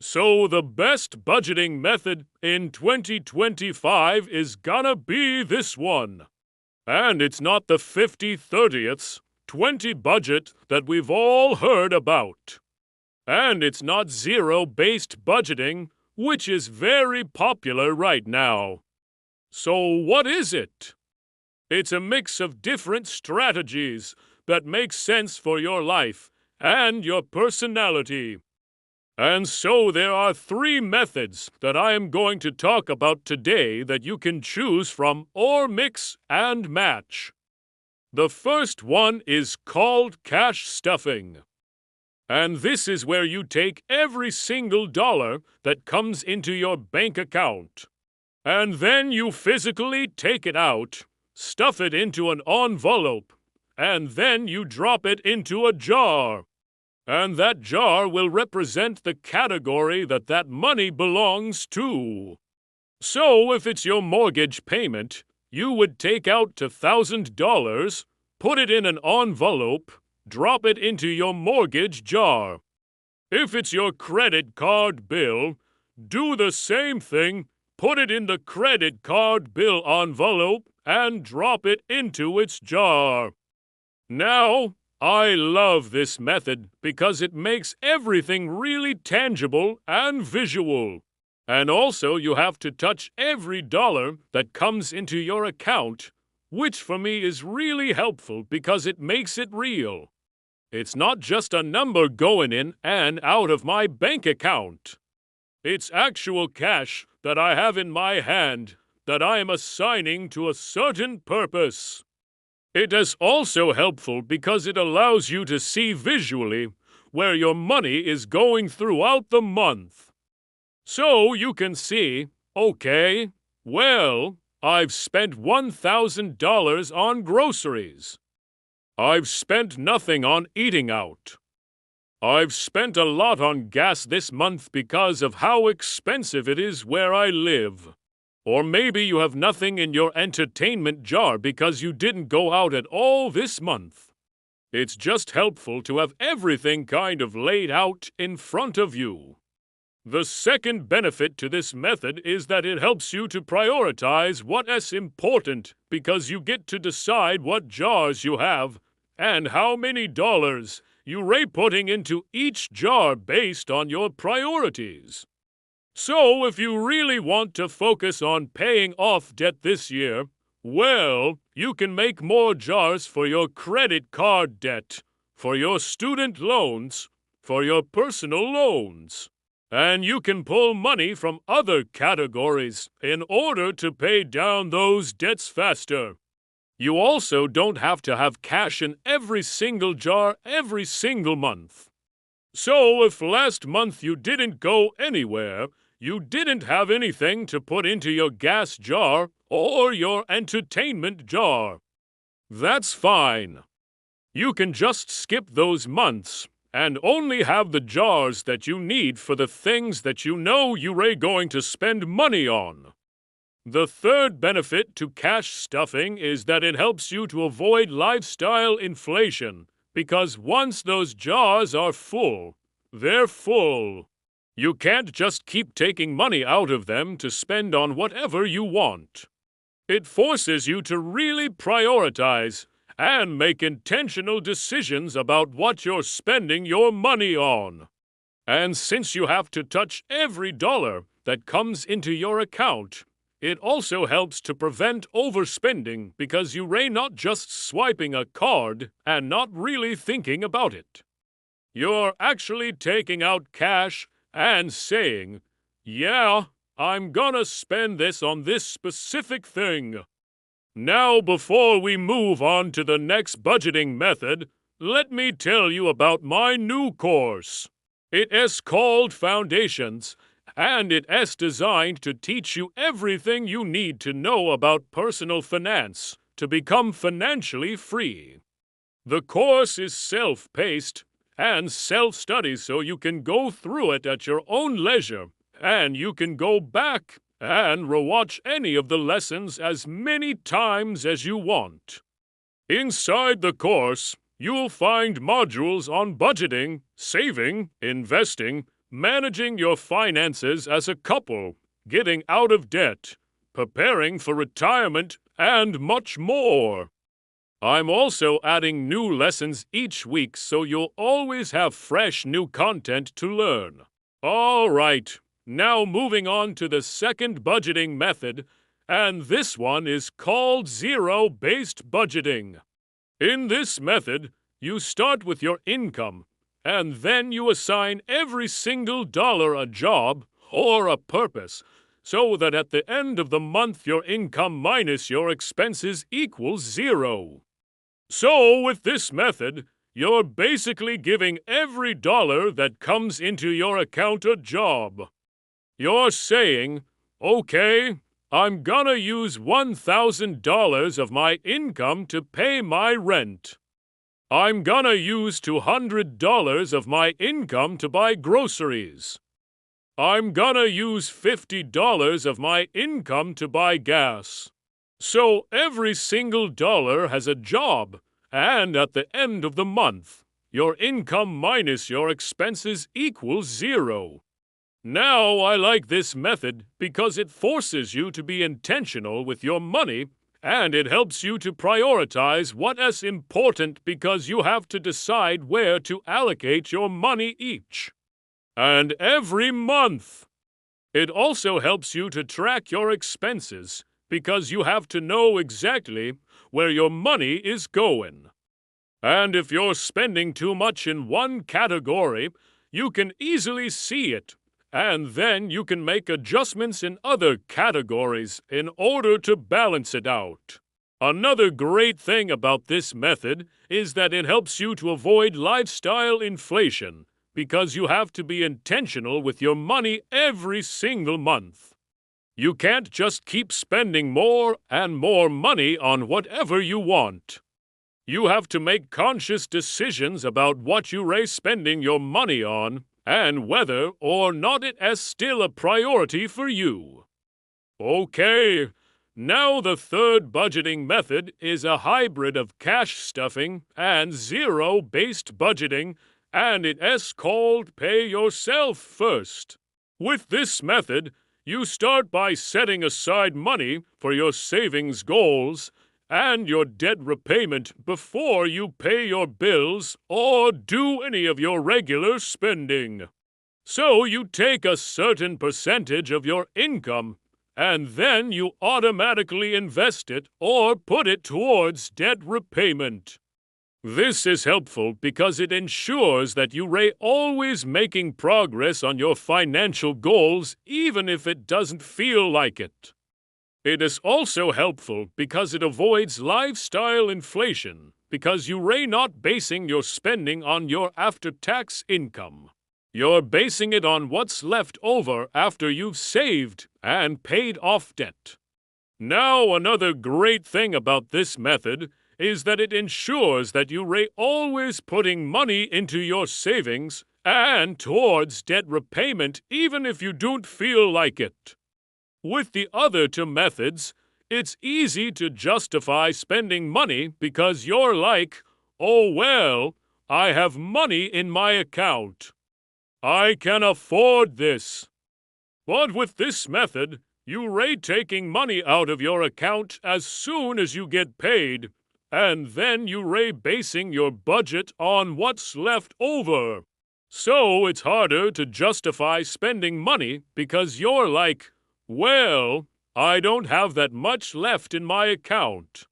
So the best budgeting method in 2025 is gonna be this one. And it's not the 50/30ths, 20 budget that we've all heard about. And it's not zero-based budgeting, which is very popular right now. So what is it? It's a mix of different strategies that make sense for your life and your personality. And so there are 3 methods that I am going to talk about today that you can choose from or mix and match. The first one is called cash stuffing. And this is where you take every single dollar that comes into your bank account. And then you physically take it out, stuff it into an envelope, and then you drop it into a jar. And that jar will represent the category that money belongs to. So if it's your mortgage payment, you would take out $1,000, put it in an envelope, drop it into your mortgage jar. If it's your credit card bill, do the same thing, put it in the credit card bill envelope, and drop it into its jar. Now, I love this method because it makes everything really tangible and visual. And also you have to touch every dollar that comes into your account, which for me is really helpful because it makes it real. It's not just a number going in and out of my bank account. It's actual cash that I have in my hand that I am assigning to a certain purpose. It is also helpful because it allows you to see visually where your money is going throughout the month. So you can see, okay, well, I've spent $1,000 on groceries. I've spent nothing on eating out. I've spent a lot on gas this month because of how expensive it is where I live. Or maybe you have nothing in your entertainment jar because you didn't go out at all this month. It's just helpful to have everything kind of laid out in front of you. The second benefit to this method is that it helps you to prioritize what is important because you get to decide what jars you have and how many dollars you're putting into each jar based on your priorities. So if you really want to focus on paying off debt this year, well, you can make more jars for your credit card debt, for your student loans, for your personal loans. And you can pull money from other categories in order to pay down those debts faster. You also don't have to have cash in every single jar every single month. So if last month you didn't go anywhere, you didn't have anything to put into your gas jar or your entertainment jar. That's fine. You can just skip those months and only have the jars that you need for the things that you know you're going to spend money on. The third benefit to cash stuffing is that it helps you to avoid lifestyle inflation because once those jars are full, they're full. You can't just keep taking money out of them to spend on whatever you want. It forces you to really prioritize and make intentional decisions about what you're spending your money on. And since you have to touch every dollar that comes into your account, it also helps to prevent overspending because you're not just swiping a card and not really thinking about it. You're actually taking out cash and saying, yeah, I'm gonna spend this on this specific thing. Now, before we move on to the next budgeting method, let me tell you about my new course. It is called Foundations, and it is designed to teach you everything you need to know about personal finance to become financially free. The course is self-paced and self-study so you can go through it at your own leisure, and you can go back and rewatch any of the lessons as many times as you want. Inside the course, you'll find modules on budgeting, saving, investing, managing your finances as a couple, getting out of debt, preparing for retirement, and much more. I'm also adding new lessons each week so you'll always have fresh new content to learn. All right, now moving on to the second budgeting method, and this one is called zero-based budgeting. In this method, you start with your income, and then you assign every single dollar a job or a purpose, so that at the end of the month your income minus your expenses equals zero. So with this method, you're basically giving every dollar that comes into your account a job. You're saying, okay, I'm gonna use $1,000 of my income to pay my rent. I'm gonna use $200 of my income to buy groceries. I'm gonna use $50 of my income to buy gas. So every single dollar has a job, and at the end of the month, your income minus your expenses equals zero. Now I like this method because it forces you to be intentional with your money, and it helps you to prioritize what is important because you have to decide where to allocate your money each and every month. It also helps you to track your expenses because you have to know exactly where your money is going. And if you're spending too much in one category, you can easily see it, and then you can make adjustments in other categories in order to balance it out. Another great thing about this method is that it helps you to avoid lifestyle inflation because you have to be intentional with your money every single month. You can't just keep spending more and more money on whatever you want. You have to make conscious decisions about what you're spending your money on and whether or not it is still a priority for you. Okay, now the third budgeting method is a hybrid of cash stuffing and zero-based budgeting, and it is called Pay Yourself First. With this method, you start by setting aside money for your savings goals and your debt repayment before you pay your bills or do any of your regular spending. So you take a certain percentage of your income and then you automatically invest it or put it towards debt repayment. This is helpful because it ensures that you are always making progress on your financial goals even if it doesn't feel like it. It is also helpful because it avoids lifestyle inflation because you are not basing your spending on your after-tax income. You're basing it on what's left over after you've saved and paid off debt. Now, another great thing about this method is that it ensures that you are always putting money into your savings and towards debt repayment even if you don't feel like it. With the other two methods, it's easy to justify spending money because you're like, oh well, I have money in my account. I can afford this. But with this method, you're taking money out of your account as soon as you get paid, and then you're basing your budget on what's left over. So it's harder to justify spending money because you're like, well, I don't have that much left in my account.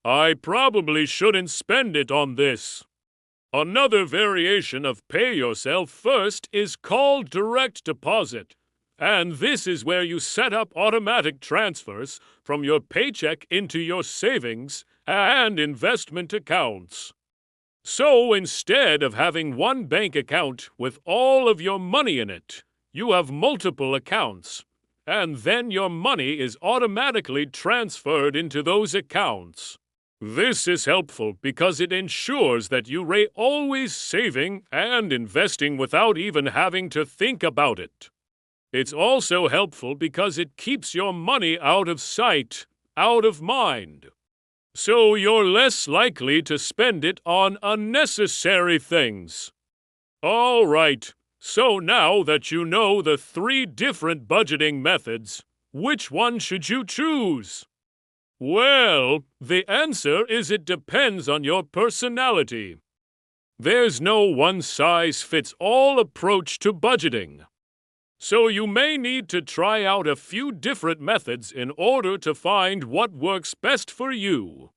I probably shouldn't spend it on this. Another variation of Pay Yourself First is called direct deposit, and this is where you set up automatic transfers from your paycheck into your savings and investment accounts. So instead of having one bank account with all of your money in it, you have multiple accounts, and then your money is automatically transferred into those accounts. This is helpful because it ensures that you are always saving and investing without even having to think about it. It's also helpful because it keeps your money out of sight, out of mind. So you're less likely to spend it on unnecessary things. All right, So now that you know the 3 different budgeting methods, which one should you choose? Well, the answer is it depends on your personality. There's no one-size-fits-all approach to budgeting. So you may need to try out a few different methods in order to find what works best for you.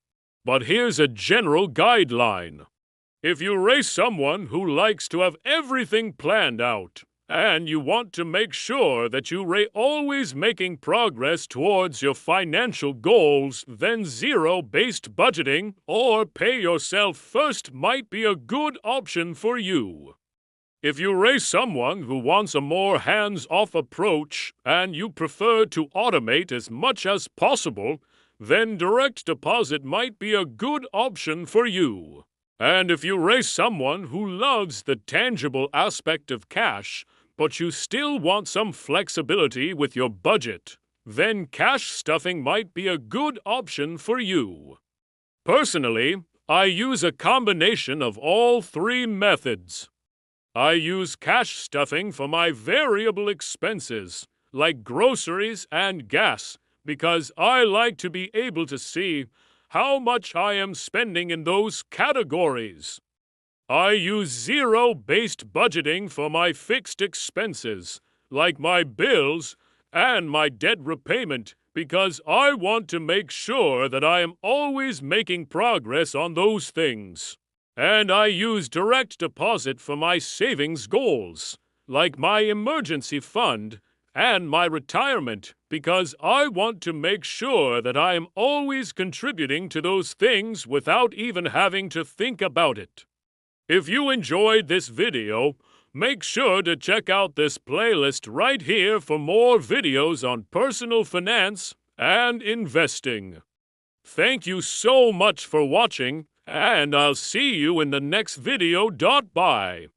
But here's a general guideline. If you raise someone who likes to have everything planned out, and you want to make sure that you are always making progress towards your financial goals, then zero-based budgeting or pay yourself first might be a good option for you. If you raise someone who wants a more hands-off approach and you prefer to automate as much as possible, then direct deposit might be a good option for you. And if you raise someone who loves the tangible aspect of cash, but you still want some flexibility with your budget, then cash stuffing might be a good option for you. Personally, I use a combination of all 3 methods. I use cash stuffing for my variable expenses, like groceries and gas, because I like to be able to see how much I am spending in those categories. I use zero-based budgeting for my fixed expenses, like my bills and my debt repayment, because I want to make sure that I am always making progress on those things. And I use direct deposit for my savings goals, like my emergency fund and my retirement, because I want to make sure that I am always contributing to those things without even having to think about it. If you enjoyed this video, make sure to check out this playlist right here for more videos on personal finance and investing. Thank you so much for watching, and I'll see you in the next video. Bye.